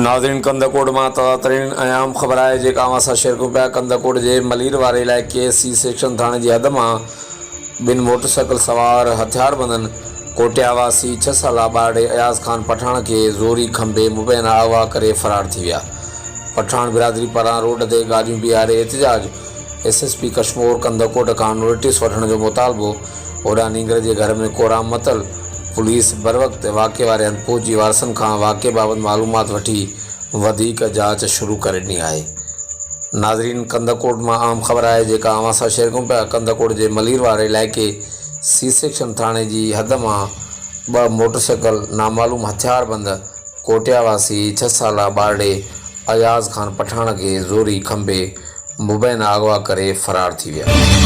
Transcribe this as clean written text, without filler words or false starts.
नाज़रीन कंदकोट में ताज़ातरीन अयाम ख़बर है जो असां शेयर कयूं पिया। कंदकोट के मलीर वारे इलाइक़े सी सेक्शन थाने की हद में बिन मोटरसाइकिल सवार हथियारबंदन कोटियावासी 6 साला ॿारड़े अयाज़ खान पठान के ज़ोरी खंबे मुबैना अगवा करे फरार थी विया। पठान बिरादरी पारां रोड ते गाॾियूं बीहारे एहतजाज। SSP कश्मीर कंदकोट का नोटिस वठण जो मुतालबो। ओॾां नींगर के घर में कोराम मतल। पुलिस बर वक्त वाक़े वारे हंधि पहुची वारसनि खां वाक़े बाबति मालूमात वठी वधीक जांच शुरू करे ॾिनी आहे। नाज़रीन कंदकोट में आम ख़बर है जेका असां शेयर कयूं पिया। कंदकोट के मलीर वारे इलाइक़े सी सेक्शन थाने की हद में 2 मोटरसाइकिल नामालूम हथियारबंद कोटियावासी 6 साला ॿारड़े अयाज़ खान पठान के ज़ोरी खंबे मुबैना अगवा करे फरार थी विया।